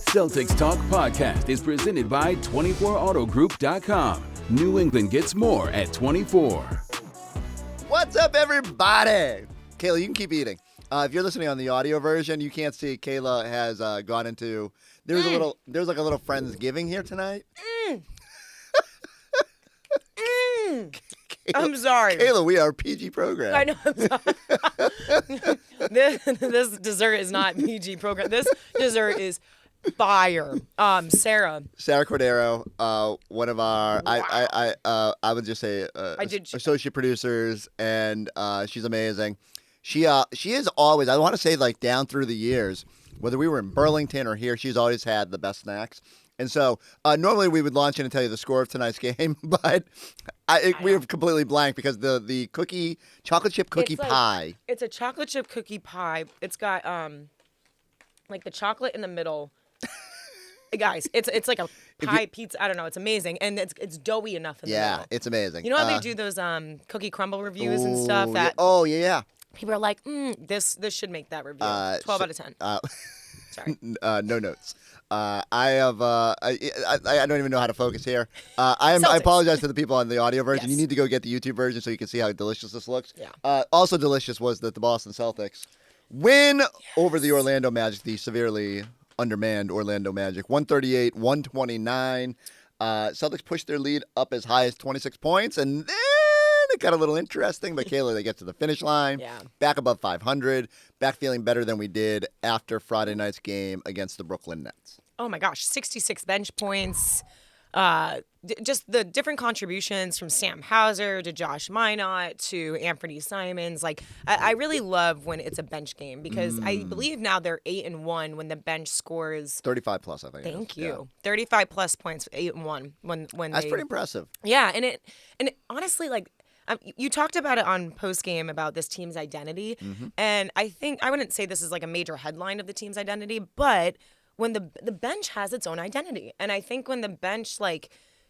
Celtics Talk podcast is presented by 24autogroup.com. New England gets more at 24. What's up, everybody? Kayla, you can keep eating. If you're listening on the audio version, you can't see. Kayla has gone into. There's a little Friendsgiving here tonight. Kayla, I'm sorry. Kayla, we are a PG program. I know. I'm sorry. this dessert is not PG program. This dessert is fire. Sarah Cordero, one of our I would just say associate producers, and she's amazing. She is always, I want to say, like, down through the years, whether we were in Burlington or here, she's always had the best snacks. And so normally we would launch in and tell you the score of tonight's game, but we have completely blanked because the chocolate chip cookie pie. It's a chocolate chip cookie pie. It's got like the chocolate in the middle. Guys, it's like a pie pizza. I don't know. It's amazing, and it's doughy enough in the middle. Yeah, it's amazing. You know how they do those cookie crumble reviews and stuff? Yeah. People are like, this should make that review. 12 out of 10. Sorry. No notes. I don't even know how to focus here. I apologize to the people on the audio version. Yes. You need to go get the YouTube version so you can see how delicious this looks. Yeah. Also delicious was that the Boston Celtics win over the Orlando Magic, the severely undermanned Orlando Magic, 138-129. Celtics pushed their lead up as high as 26 points, and then it got a little interesting. But Kayla, they get to the finish line, back above 500, back feeling better than we did after Friday night's game against the Brooklyn Nets. Oh my gosh, 66 bench points. Just the different contributions from Sam Hauser to Josh Minott to Anfernee Simons. Like, I really love when it's a bench game because I believe now they're 8-1 when the bench scores 35 plus, I think. Thank you. 35 plus points, 8-1 when that's pretty impressive. Yeah, and it honestly, like, you talked about it on postgame about this team's identity, and I think I wouldn't say this is like a major headline of the team's identity, but when the bench has its own identity, and I think when the bench like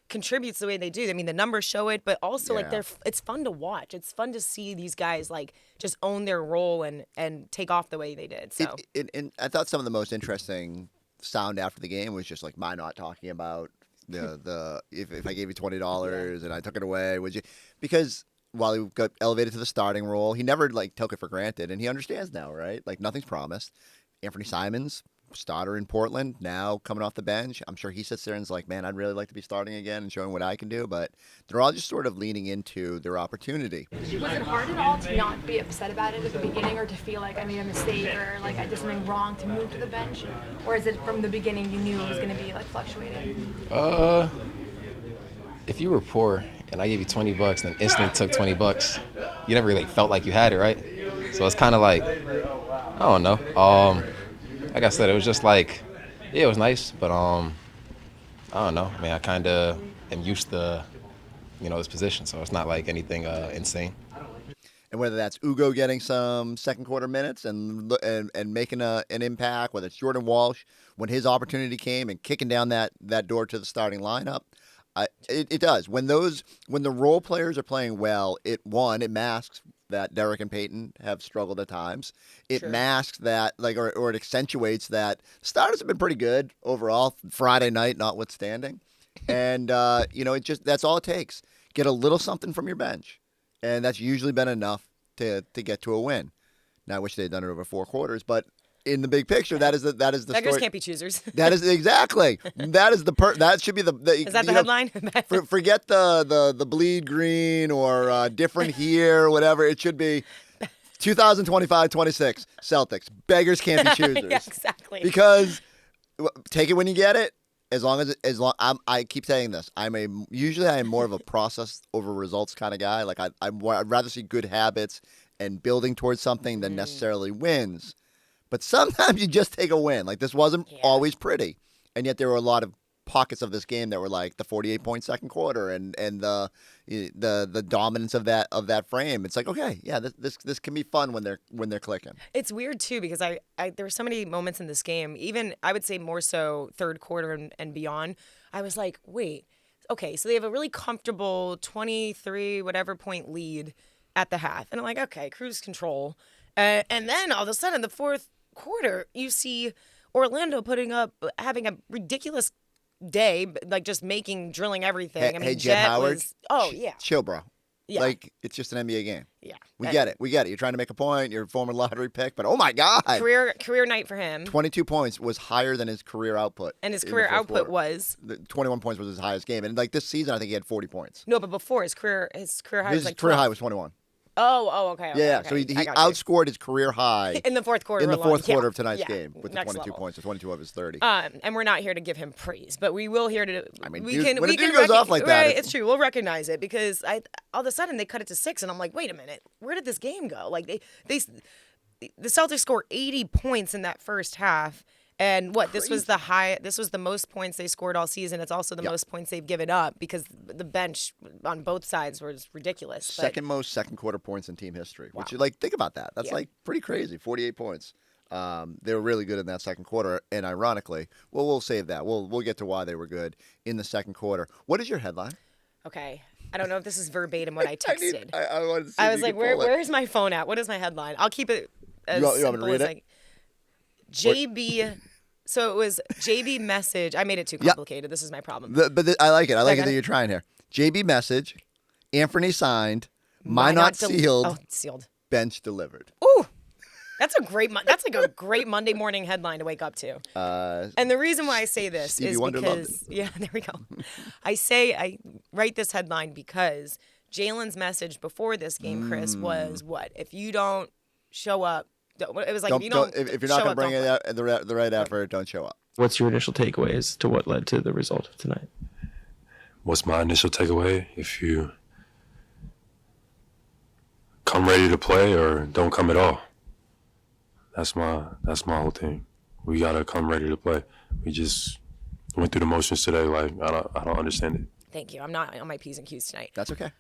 contributes the way they do, I mean the numbers show it, but also like it's fun to watch. It's fun to see these guys like just own their role and take off the way they did. So and I thought some of the most interesting sound after the game was just like Minott talking about the if I gave you $20 and I took it away, would you? Because while he got elevated to the starting role, he never like took it for granted, and he understands now, right? Like nothing's promised. Anfernee Simons, starter in Portland, now coming off the bench. I'm sure he sits there and is like, man, I'd really like to be starting again and showing what I can do. But they're all just sort of leaning into their opportunity. Was it hard at all to not be upset about it at the beginning, or to feel like I made a mistake, or like I did something wrong to move to the bench? Or is it from the beginning you knew it was going to be like fluctuating? If you were poor and I gave you $20 and then instantly took $20, you never really felt like you had it, right? So it's kind of like, I don't know. Like I said, it was just like, yeah, it was nice, but I don't know. I mean, I kind of am used to, this position, so it's not like anything insane. And whether that's Ugo getting some second quarter minutes and making an impact, whether it's Jordan Walsh when his opportunity came and kicking down that door to the starting lineup, it does. When the role players are playing well, it masks that Derek and Peyton have struggled at times. It masks that, or it accentuates that starters have been pretty good overall, Friday night notwithstanding. And, that's all it takes. Get a little something from your bench. And that's usually been enough to get to a win. Now, I wish they had done it over 4 quarters, but in the big picture, that is the beggars story. can't be choosers. That is exactly. That should be the is that the headline? Forget the bleed green or different here or whatever. It should be 2025-26 Celtics. Beggars can't be choosers. Yeah, exactly. Because take it when you get it. I keep saying this. I am more of a process over results kind of guy. Like I'd rather see good habits and building towards something than necessarily wins. But sometimes you just take a win. Like this wasn't always pretty, and yet there were a lot of pockets of this game that were like the 48-point second quarter and the dominance of that frame. It's like, okay, yeah, this can be fun when they're clicking. It's weird too because I there were so many moments in this game, even I would say more so third quarter and beyond. I was like, wait, okay, so they have a really comfortable 23 whatever point lead at the half, and I'm like, okay, cruise control, and then all of a sudden the fourth quarter you see Orlando having a ridiculous day, like just drilling everything. Hey, Jet Howard. Yeah. Chill, bro. Yeah. Like, it's just an NBA game. Yeah. We get it. You're trying to make a point. You're a former lottery pick, but oh my God. Career night for him. 22 points was higher than his career output. And his career output was? 21 points was his highest game. And like this season, I think he had 40 points. No, but before his career high was like 12. His career high was 21. Okay. Yeah, okay. so he outscored his career high in the fourth quarter. In the fourth quarter of tonight's yeah. game with the Next 22 level. points, so 22 of his 30. And we're not here to give him praise, but we will here to. I mean, when a dude goes off like that, it's true. We'll recognize it because all of a sudden they cut it to 6, and I'm like, wait a minute, where did this game go? Like the Celtics scored 80 points in that first half. And this was the most points they scored all season. It's also the most points they've given up because the bench on both sides was ridiculous. Second most second quarter points in team history. Wow. Which, like, think about that. That's like pretty crazy. 48 points. They were really good in that second quarter, and ironically, we'll save that. We'll get to why they were good in the second quarter. What is your headline? Okay. I don't know if this is verbatim what I texted. I wanted to see I was like, where's my phone at? What is my headline? I'll keep it as you want me to simple read as it? JB. So it was JB message. I made it too complicated. This is my problem. I like it. I like it that you're trying here. JB message, Anfernee signed, Minott sealed, sealed, bench delivered. Ooh, that's like a great Monday morning headline to wake up to. And the reason why I say this Stevie is Wonder because there we go. I write this headline because Jalen's message before this game, Chris, was what? If you don't show up. It was like if you're not going to bring it the right effort, don't show up. What's your initial takeaways to what led to the result of tonight? What's my initial takeaway? If you come ready to play or don't come at all. That's my whole thing. We gotta come ready to play. We just went through the motions today. Like I don't understand it. Thank you. I'm not on my P's and Q's tonight. That's okay.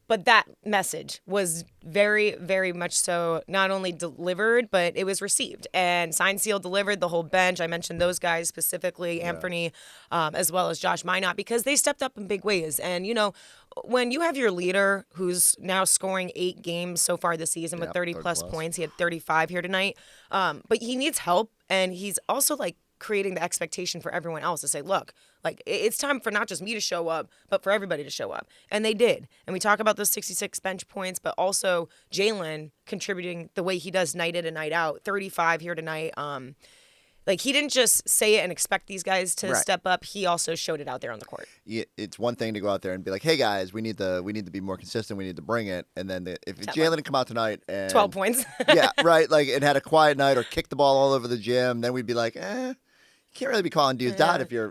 But that message was very, very much so not only delivered, but it was received. And signed, sealed, delivered, the whole bench. I mentioned those guys specifically, Anfernee, as well as Josh Minott, because they stepped up in big ways. And, when you have your leader who's now scoring 8 games so far this season with 30-plus points, he had 35 here tonight, but he needs help. And he's also, creating the expectation for everyone else to say, look, it's time for not just me to show up, but for everybody to show up. And they did. And we talk about those 66 bench points, but also Jalen contributing the way he does night in and night out, 35 here tonight. He didn't just say it and expect these guys to step up. He also showed it out there on the court. Yeah, it's one thing to go out there and be like, hey, guys, we need to be more consistent. We need to bring it. And then if Jalen had come out tonight and 12 points. yeah, right. And had a quiet night or kicked the ball all over the gym, then we'd be like, can't really be calling dudes out if you're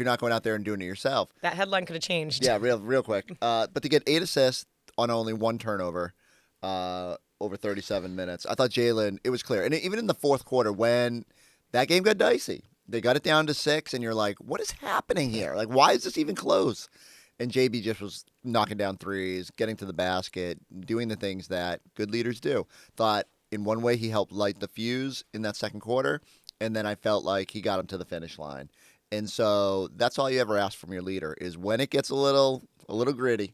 not going out there and doing it yourself. That headline could have changed. Yeah, real quick. But to get 8 assists on only 1 turnover over 37 minutes, I thought Jalen, it was clear. And even in the fourth quarter when that game got dicey, they got it down to 6, and you're like, what is happening here? Why is this even close? And JB just was knocking down threes, getting to the basket, doing the things that good leaders do. Thought in one way he helped light the fuse in that second quarter. And then I felt like he got him to the finish line. And so that's all you ever ask from your leader is when it gets a little gritty,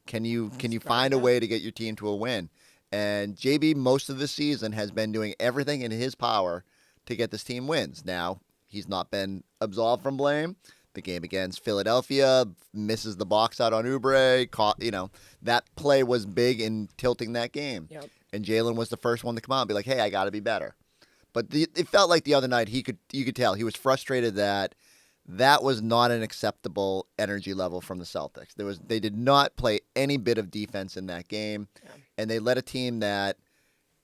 can you find a way to get your team to a win? And JB most of the season has been doing everything in his power to get this team wins. Now, he's not been absolved from blame. The game against Philadelphia, misses the box out on Oubre. That play was big in tilting that game. Yep. And Jalen was the first one to come out and be like, hey, I got to be better. But it felt like the other night you could tell he was frustrated that was not an acceptable energy level from the Celtics. They did not play any bit of defense in that game, and they led a team that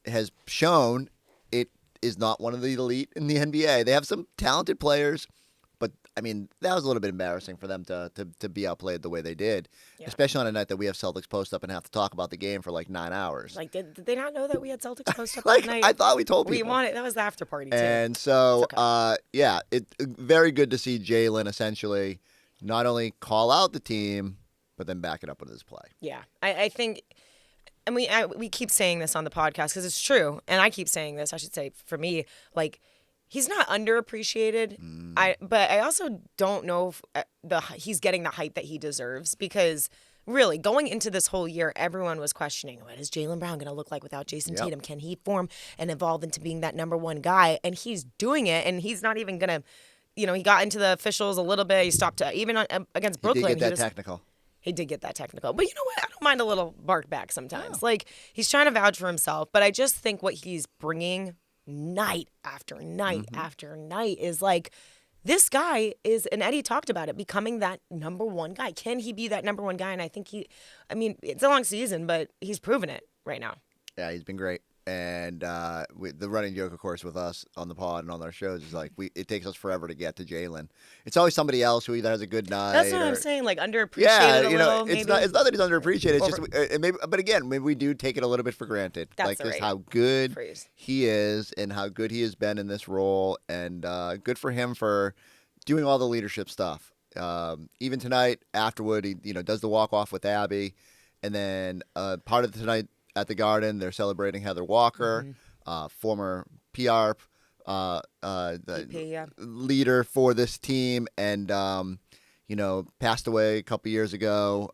has shown it is not one of the elite in the NBA. They have some talented players, but that was a little bit embarrassing for them to be outplayed the way they did, especially on a night that we have Celtics post up and have to talk about the game for 9 hours. Did they not know that we had Celtics post up that night? I thought we told people. We wanted that was the after party too. And so, okay. It's very good to see Jalen essentially not only call out the team, but then back it up with his play. Yeah, I think. And we keep saying this on the podcast because it's true, and I keep saying this. I should say for me, he's not underappreciated. But I also don't know if he's getting the hype that he deserves because really, going into this whole year, everyone was questioning, what is Jaylen Brown going to look like without Jason Yep. Tatum? Can he form and evolve into being that number one guy? And he's doing it, and he's not even going to, he got into the officials a little bit. He stopped, even against Brooklyn. He did get that technical. He did get that technical. But you know what? I don't mind a little bark back sometimes. Like, he's trying to vouch for himself, but I just think what he's bringing night after night after night is like, this guy is, and Eddie talked about it, becoming that number one guy. Can he be that number one guy? And I think it's a long season, but he's proven it right now. Yeah, he's been great. And the running joke, of course, with us on the pod and on our shows is like, it takes us forever to get to Jaylen. It's always somebody else who either has a good night. That's what I'm saying, like underappreciated yeah, a little. It's not that he's underappreciated. It's just maybe, but again, maybe we do take it a little bit for granted. That's like the just right how good phrase. he is and how good he has been in this role, and good for him for doing all the leadership stuff. Even tonight, afterward, he does the walk off with Abby, and then part of tonight at the Garden, they're celebrating Heather Walker. Former PR leader for this team, and passed away a couple years ago.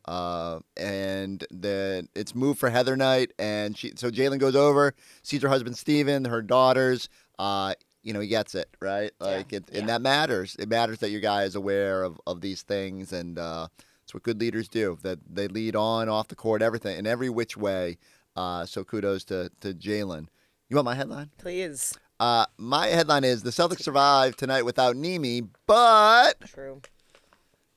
And then it's moved for Heather night, and so Jaylen goes over, sees her husband Steven, her daughters. He gets it right, and that matters. It matters that your guy is aware of these things, and it's what good leaders do. That they lead on, off the court, everything, in every which way. So kudos to Jaylen. You want my headline? Please. My headline is the Celtics survive tonight without Neemi, but True.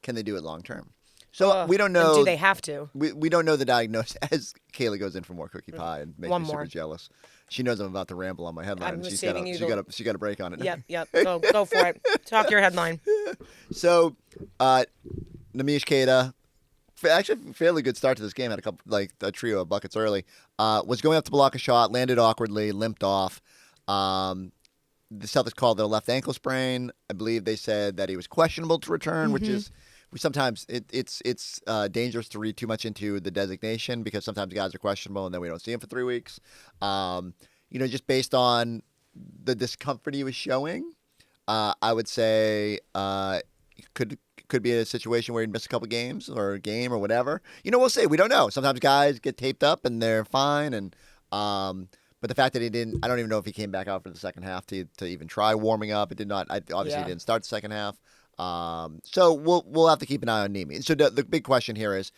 can they do it long term? So we don't know. Do they have to? We don't know the diagnosis. As Kayla goes in for more cookie pie and makes me super jealous. She knows I'm about to ramble on my headline. I'm She's saving got you. she got a break on it. Yep. Go for it. Talk your headline. So, Neemi Queta, actually fairly good start to this game. Had a trio of buckets early. Was going up to block a shot, landed awkwardly, limped off. The Celtics called it a left ankle sprain. I believe they said that he was questionable to return, which is sometimes it's dangerous to read too much into the designation because sometimes guys are questionable and then we don't see him for 3 weeks. Just based on the discomfort he was showing, I would say could be a situation where he'd miss a couple games or a game or whatever. We'll see. We don't know. Sometimes guys get taped up and they're fine. And but the fact that he didn't, I don't even know if he came back out for the second half to even try warming up. It did not. Obviously, he didn't start the second half. So we'll have to keep an eye on Neemi. So the big question here is,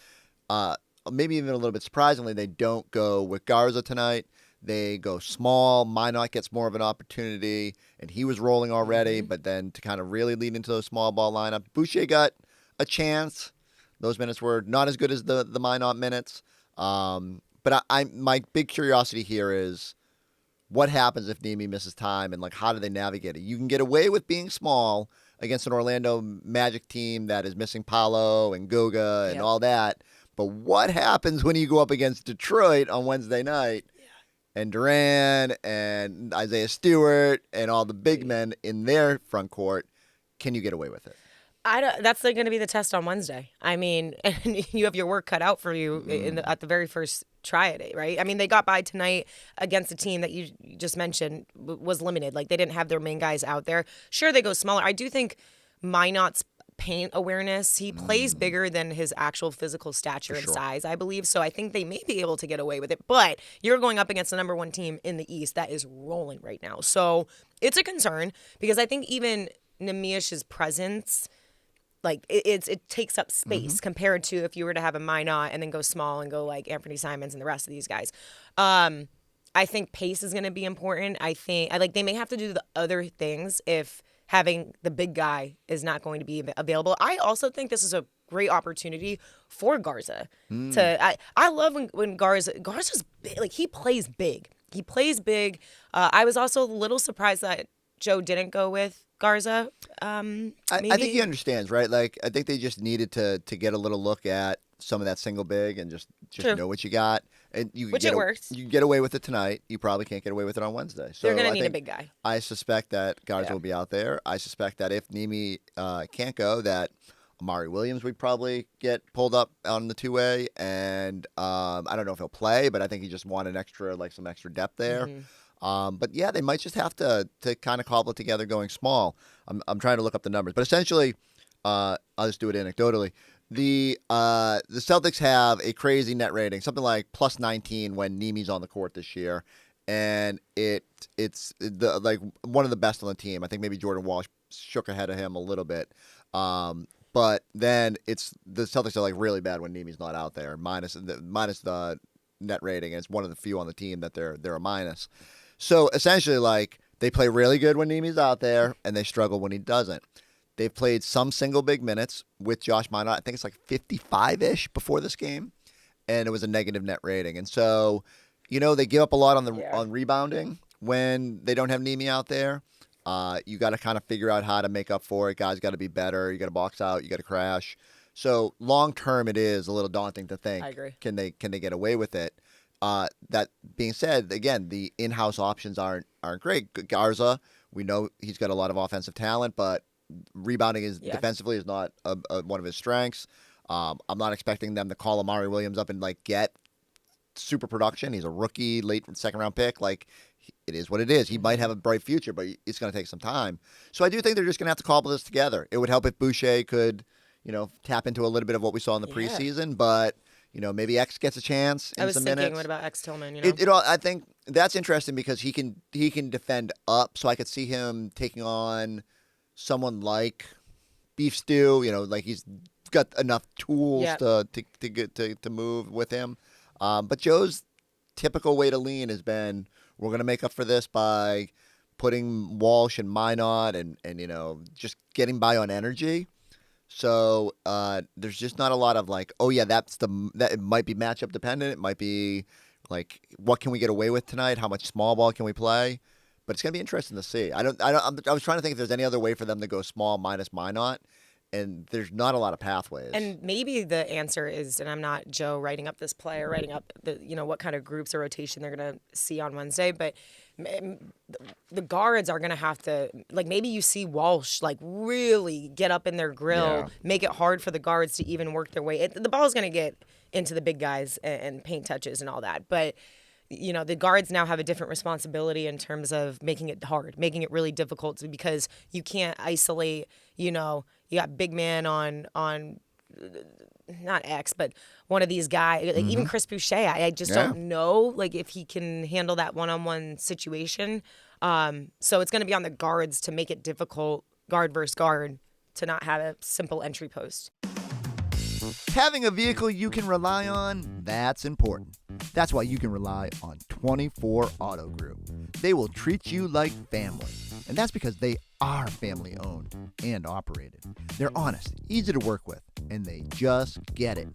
maybe even a little bit surprisingly, they don't go with Garza tonight. They go small. Minott gets more of an opportunity, and he was rolling already. But then to kind of really lead into those small ball lineup, Boucher got a chance. Those minutes were not as good as the Minott minutes. But my big curiosity here is what happens if Neemi misses time, and how do they navigate it? You can get away with being small against an Orlando Magic team that is missing Paolo and Goga and all that. But what happens when you go up against Detroit on Wednesday night? And Duran and Isaiah Stewart and all the big men in their front court, can you get away with it? That's going to be the test on Wednesday. I mean, and you have your work cut out for you at the very first try at it, right? I mean, they got by tonight against a team that you just mentioned was limited. They didn't have their main guys out there. Sure, they go smaller. I do think Minott's paint awareness, he plays bigger than his actual physical stature and size, I believe. So I think they may be able to get away with it. But you're going up against the number one team in the East that is rolling right now. So it's a concern because I think even Neemi's presence, it takes up space compared to if you were to have a Minott and then go small and go like Anfernee Simons and the rest of these guys. I think pace is going to be important. I think they may have to do the other things if having the big guy is not going to be available. I also think this is a great opportunity for Garza. I love when Garza's big. He plays big. He plays big. I was also a little surprised that Joe didn't go with Garza. I think he understands, right? I think they just needed to get a little look at some of that single big and just know what you got. And it works. You can get away with it tonight. You probably can't get away with it on Wednesday. So they're going to need a big guy. I suspect that Garza will be out there. I suspect that if Neemi can't go, that Amari Williams would probably get pulled up on the two-way. And I don't know if he'll play, but I think he just wanted some extra depth there. But yeah, they might just have to kind of cobble it together going small. I'm trying to look up the numbers, but essentially, I'll just do it anecdotally. The Celtics have a crazy net rating, something like plus 19 when Neemi's on the court this year, and it's like one of the best on the team. I think maybe Jordan Walsh shook ahead of him a little bit, but then the Celtics are like really bad when Neemi's not out there, minus the net rating, and it's one of the few on the team that they're a minus. So essentially, like they play really good when Neemi's out there, and they struggle when he doesn't. They've played some single big minutes with Josh Minott. I think it's like 55-ish before this game, and it was a negative net rating. And so, they give up a lot on rebounding when they don't have Neemi out there. You got to kind of figure out how to make up for it. Guys got to be better. You got to box out. You got to crash. So long term, it is a little daunting to think. I agree. Can they get away with it? That being said, again, the in-house options aren't great. Garza, we know he's got a lot of offensive talent, but rebounding defensively is not one of his strengths. I'm not expecting them to call Amari Williams up and like get super production. He's a rookie, late second round pick. Like it is what it is. He might have a bright future, but it's going to take some time. So I do think they're just going to have to cobble this together. It would help if Boucher could, tap into a little bit of what we saw in the preseason, but maybe X gets a chance in some minutes. I was thinking, what about X Tillman? I think that's interesting because he can defend up. So I could see him taking on someone like Beef Stew, like he's got enough tools to move with him. But Joe's typical way to lean has been, we're going to make up for this by putting Walsh and Minott and just getting by on energy. So there's just not a lot of like, that it might be matchup dependent. It might be like, what can we get away with tonight? How much small ball can we play? But it's going to be interesting to see. I was trying to think if there's any other way for them to go small minus Minott, and there's not a lot of pathways. And maybe the answer is, and I'm not Joe writing up this play or writing up what kind of groups or rotation they're going to see on Wednesday, but the guards are going to have to, like, maybe you see Walsh like really get up in their grill, make it hard for the guards to even work their way. The ball's going to get into the big guys and paint touches and all that, but the guards now have a different responsibility in terms of making it hard, making it really difficult because you can't isolate, you got big man on not X, but one of these guys, like even Chris Boucher, I just don't know like if he can handle that one-on-one situation. So it's going to be on the guards to make it difficult, guard versus guard, to not have a simple entry post. Having a vehicle you can rely on, that's important. That's why you can rely on 24 Auto Group. They will treat you like family. And that's because they are family owned and operated. They're honest, easy to work with, and they just get it.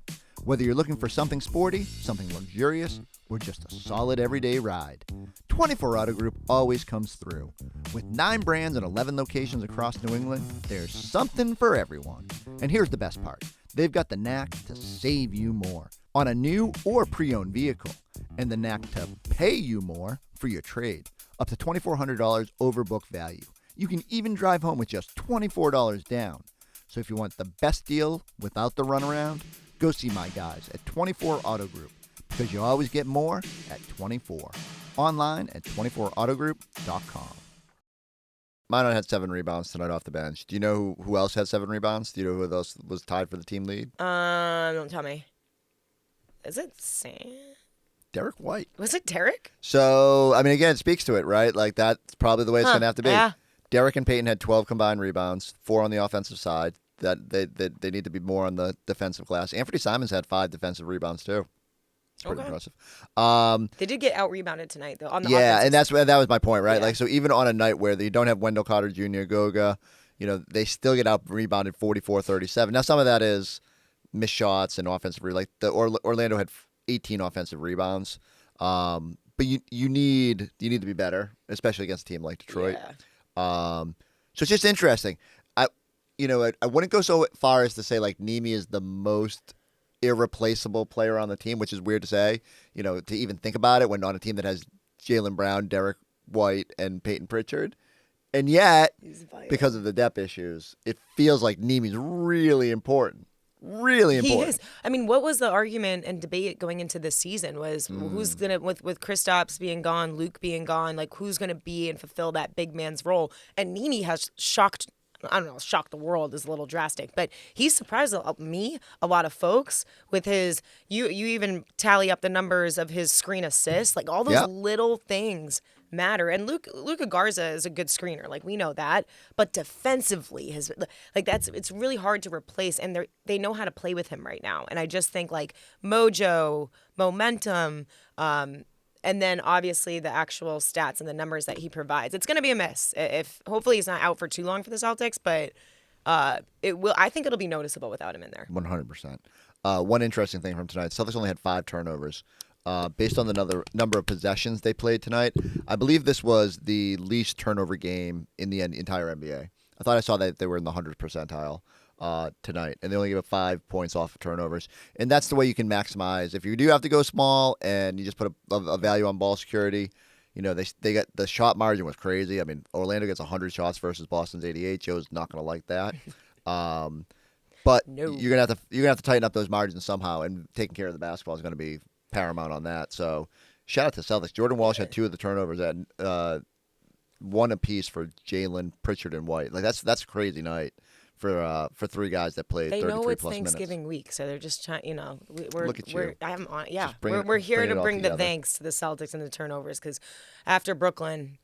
Whether you're looking for something sporty, something luxurious, or just a solid everyday ride, 24 Auto Group always comes through. With 9 brands and 11 locations across New England, there's something for everyone. And here's the best part. They've got the knack to save you more on a new or pre-owned vehicle, and the knack to pay you more for your trade, up to $2,400 over book value. You can even drive home with just $24 down. So if you want the best deal without the runaround, go see my guys at 24 Auto Group, because you always get more at 24. Online at 24autogroup.com. Minott had 7 rebounds tonight off the bench. Do you know who else had 7 rebounds? Do you know who else was tied for the team lead? Don't tell me. Is it Sam? Derek White. Was it Derek? So, I mean, again, it speaks to it, right? Like, that's probably the way it's going to have to be. Yeah. Derek and Peyton had 12 combined rebounds, 4 on the offensive side. That they need to be more on the defensive glass. Anfernee Simons had 5 defensive rebounds, too. It's pretty impressive. They did get out-rebounded tonight, though, on the and offensive that was my point, right? Yeah. Like, so even on a night where you don't have Wendell Carter Jr., Goga, they still get out-rebounded 44-37. Now, some of that is missed shots and offensive like Orlando had 18 offensive rebounds. But you need to be better, especially against a team like Detroit. Yeah. So it's just interesting. I wouldn't go so far as to say like Neemi is the most irreplaceable player on the team, which is weird to say, to even think about it when on a team that has Jaylen Brown, Derek White, and Peyton Pritchard. And yet, because of the depth issues, it feels like Neemi's really important. Really important. He is. I mean, what was the argument and debate going into this season was who's going to, with Kristaps being gone, Luke being gone, like who's going to be and fulfill that big man's role? And Neemi has shocked I don't know, shock the world is a little drastic, but he surprised me, a lot of folks, with his, you even tally up the numbers of his screen assists, like all those little things matter. And Luka Garza is a good screener, like we know that, but defensively, it's really hard to replace, and they know how to play with him right now. And I just think like mojo, momentum, and then obviously the actual stats and the numbers that he provides. It's going to be a miss. If hopefully he's not out for too long for the Celtics, but it will. I think it'll be noticeable without him in there. 100%. One interesting thing from tonight: Celtics only had 5 turnovers. Based on the number of possessions they played tonight, I believe this was the least turnover game in the entire NBA. I thought I saw that they were in the 100th percentile tonight, and they only gave up 5 points off of turnovers. And that's the way you can maximize. If you do have to go small and you just put a value on ball security, they got the shot margin was crazy. I mean, Orlando gets 100 shots versus Boston's 88. Joe's not going to like that. But No. you're gonna have to tighten up those margins somehow, and taking care of the basketball is going to be paramount on that. So shout out to Celtics. Jordan Walsh had 2 of the turnovers, at 1 apiece for Jalen, Pritchard, and White. Like that's a crazy night for 3 guys that played 33 They know it's plus Thanksgiving minutes. week, so they're just trying. We're Look at you. we're I'm on. Yeah, Just bring we're here it to all bring the together. thanks to the Celtics and the turnovers, because after Brooklyn,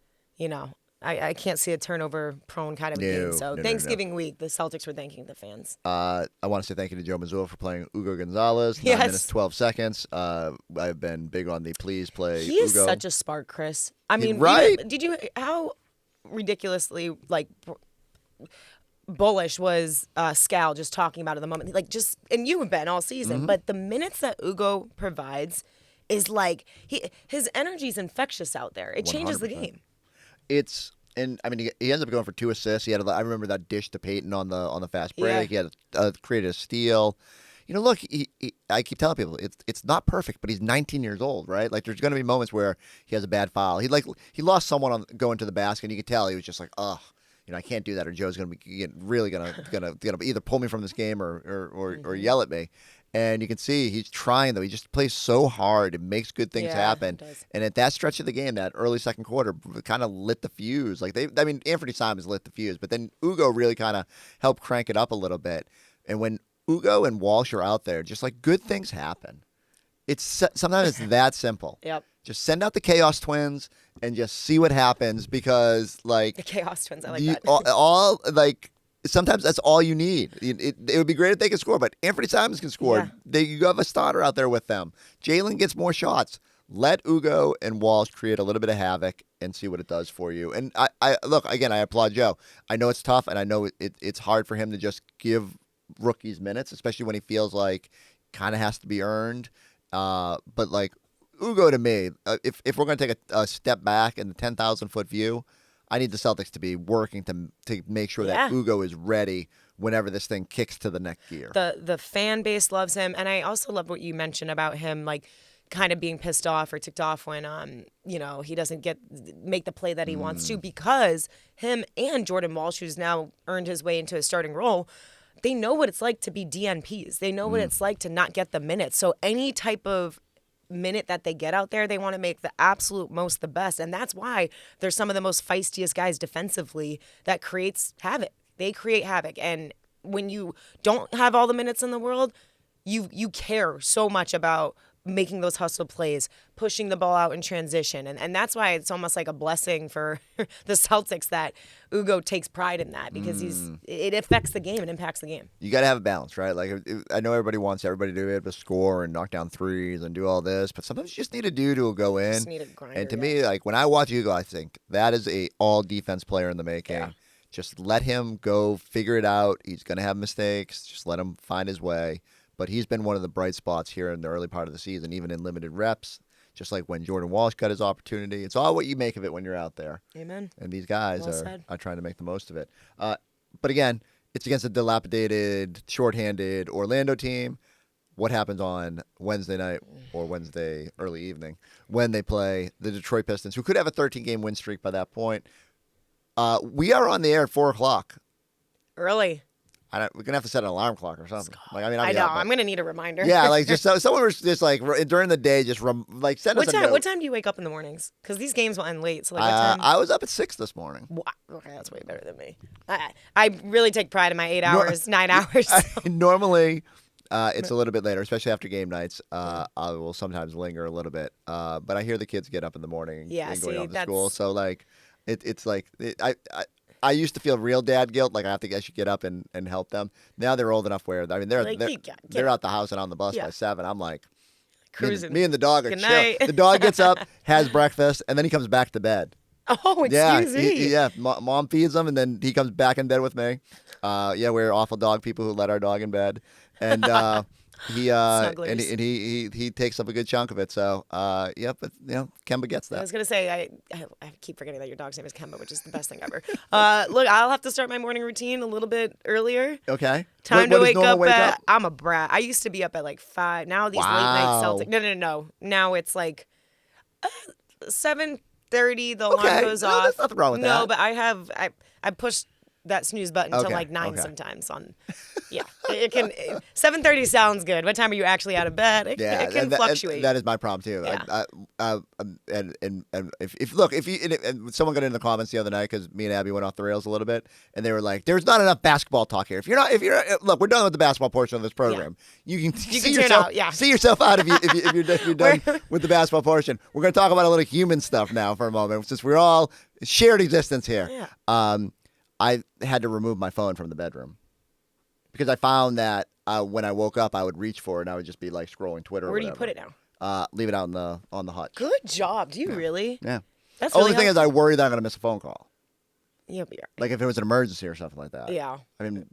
I can't see a turnover-prone kind of game. So No. Thanksgiving week, the Celtics were thanking the fans. I want to say thank you to Joe Mazzulla for playing Ugo Gonzalez. 9 Yes. minutes, 12 seconds. I've been big on the please play He is Ugo. such a spark, Chris. I mean, right? how ridiculously bullish was Scal just talking about it at the moment? Like and you have been all season, Mm-hmm. but the minutes that Ugo provides is like his energy is infectious out there. It changes the 100%. game. And I mean, he ends up going for 2 assists. I remember that dish to Peyton on the fast break. Yeah. He had created a steal. Look, I keep telling people it's not perfect, but he's 19 years old, right? Like there's going to be moments where he has a bad foul. He lost someone going to the basket, and you could tell he was just like, ugh. I can't do that, or Joe's going to be really going to either pull me from this game or yell at me. And you can see he's trying, though. He just plays so hard and makes good things happen. he does. And at that stretch of the game, that early second quarter, kind of lit the fuse. Anfernee Simons lit the fuse, but then Ugo really kind of helped crank it up a little bit. And when Ugo and Walsh are out there, just like good things happen. Sometimes it's that simple. Yep. Just send out the Chaos Twins and just see what happens, because The Chaos Twins, I like that. all sometimes that's all you need. It would be great if they could score, but Anfernee Simons can score. Yeah. You have a starter out there with them. Jalen gets more shots. Let Ugo and Walsh create a little bit of havoc and see what it does for you. And I look, again, I applaud Joe. I know it's tough, and I know it's hard for him to just give rookies minutes, especially when he feels like kind of has to be earned. But like Ugo, to me, if we're going to take a step back in the 10,000-foot view, I need the Celtics to be working to make sure that Ugo is ready whenever this thing kicks to the next gear. The fan base loves him, and I also love what you mentioned about him, like kind of being pissed off or ticked off when he doesn't make the play that he wants to, because him and Jordan Walsh, who's now earned his way into a starting role, they know what it's like to be DNPs. They know what it's like to not get the minutes. So any type of minute that they get out there, they want to make the absolute most, the best. And that's why they're some of the most feistiest guys defensively that creates havoc. They create havoc. And when you don't have all the minutes in the world, you care so much about making those hustle plays, pushing the ball out in transition. And that's why it's almost like a blessing for the Celtics that Ugo takes pride in that, because it affects the game and impacts the game. You got to have a balance, right? Like, I know everybody wants everybody to be able to score and knock down threes and do all this, but sometimes you just need a dude who will go in. Just need a grinder, and to me, like when I watch Ugo, I think that is a all defense player in the making. Yeah. Just let him go figure it out. He's going to have mistakes. Just let him find his way. But he's been one of the bright spots here in the early part of the season, even in limited reps, just like when Jordan Walsh got his opportunity. It's all what you make of it when you're out there. Amen. And these guys Well said. are trying to make the most of it. But again, it's against a dilapidated, shorthanded Orlando team. What happens on Wednesday night or Wednesday early evening when they play the Detroit Pistons, who could have a 13-game win streak by that point? We are on the air at 4 o'clock. Early. we're gonna have to set an alarm clock or something. Like, I mean, I know. up, I'm gonna need a reminder. yeah, like just someone was just like during the day, just like send us a note. What time do you wake up in the mornings? Because these games will end late. So like, what time? I was up at 6 this morning. Wow. Okay, that's way better than me. I really take pride in my 8 hours, 9 hours. Normally, it's a little bit later, especially after game nights. I will sometimes linger a little bit, but I hear the kids get up in the morning and going off to school. So like, it's like I used to feel real dad guilt, like I should get up and help them. Now they're old enough where they're out the house and on the bus by 7. I'm like cruising. Me and the dog are Good chill. night. The dog gets up, has breakfast, and then he comes back to bed. Oh, excuse me. Mom feeds him, and then he comes back in bed with me. We're awful dog people who let our dog in bed, and he takes up a good chunk of it. So but Kemba gets that. I was gonna say I keep forgetting that your dog's name is Kemba, which is the best thing ever. Look, I'll have to start my morning routine a little bit earlier. Okay. Time to wake up. I'm a brat. I used to be up at like 5. Now these late night Celtics. No. Now it's like 7:30. The alarm goes off. There's nothing wrong with that. No, but I push that snooze button till like 9 sometimes. It can. 7:30 sounds good. What time are you actually out of bed? It can fluctuate. That is my problem too. Yeah. And if someone got in the comments the other night because me and Abby went off the rails a little bit, and they were like, "There's not enough basketball talk here. If you're look, we're done with the basketball portion of this program. You can see yourself out if you're done with the basketball portion. We're going to talk about a little human stuff now for a moment, since we're all shared existence here. Yeah. I had to remove my phone from the bedroom because I found that when I woke up, I would reach for it and I would just be like scrolling Twitter. Where do you put it now? Leave it out on the hutch. Good job. Do you really? Yeah. That's Only thing is, I worry that I'm gonna miss a phone call. You'll be all right. Like if it was an emergency or something like that. Yeah. I mean,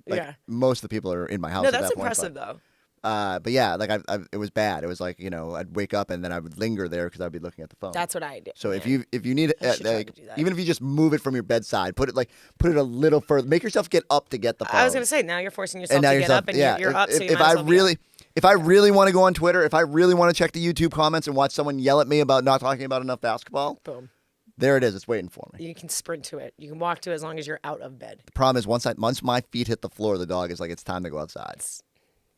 most of the people are in my house. No, at that's that point, impressive though. But yeah, like it was bad. It was like I'd wake up and then I would linger there because I'd be looking at the phone. That's what I do. So if you need I should try to do that. even if you just move it from your bedside, put it a little further. Make yourself get up to get the phone. I was gonna say now you're forcing yourself to get up and you're up. So you if might as I well be really. up. If I really want to go on Twitter, if I really want to check the YouTube comments and watch someone yell at me about not talking about enough basketball, Boom. There it is. It's waiting for me. You can sprint to it. You can walk to it as long as you're out of bed. The problem is once my feet hit the floor, the dog is like, it's time to go outside.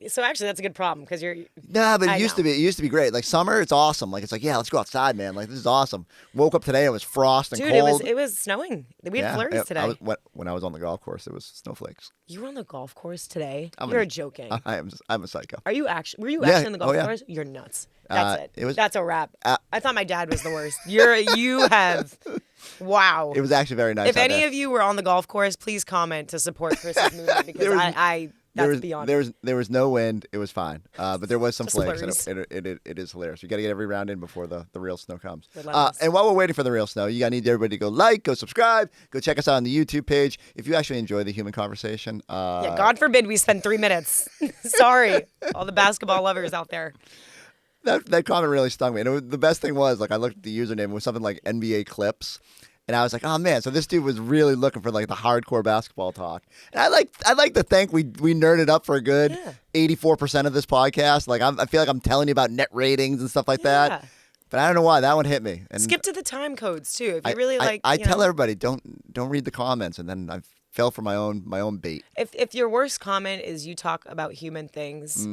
So actually, that's a good problem because you're. Nah, but it used to be great. Like summer, it's awesome. Like it's like, yeah, let's go outside, man. Like this is awesome. Woke up today, it was frost and cold. It was snowing. We had flurries today. When I was on the golf course, it was snowflakes. You were on the golf course today? You're joking. I'm a psycho. Are you actually? Were you actually on the golf course? You're nuts. That's it. That's a wrap. I thought my dad was the worst. You have. Wow. It was actually very nice. If any of you were on the golf course, please comment to support Chris's movement because there was no wind. It was fine. But there was some flakes. And it is hilarious. You got to get every round in before the real snow comes. And while we're waiting for the real snow, you need everybody to go subscribe, go check us out on the YouTube page. If you actually enjoy the human conversation. God forbid we spend 3 minutes. Sorry, all the basketball lovers out there. That comment really stung me. And the best thing was, like, I looked at the username, it was something like NBA Clips. And I was like, oh man, so this dude was really looking for like the hardcore basketball talk. And I'd like to think we nerded up for a good 84% of this podcast. Like I feel like I'm telling you about net ratings and stuff like that. But I don't know why that one hit me. And skip to the time codes too. If you really like, I tell everybody don't read the comments, and then I fell for my own bait. If your worst comment is you talk about human things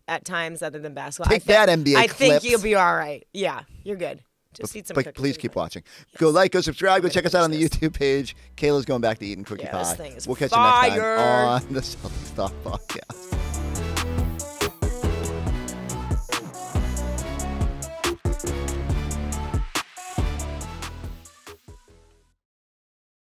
at times other than basketball, take that NBA I Clips. think you'll be all right. Yeah, you're good. Just eat some cookies. Please keep watching. Yes. Go subscribe, go check us out on the YouTube page. Kayla's going back to eating cookie pie. This thing is we'll catch you next time fire. on the Celtics Talk Podcast.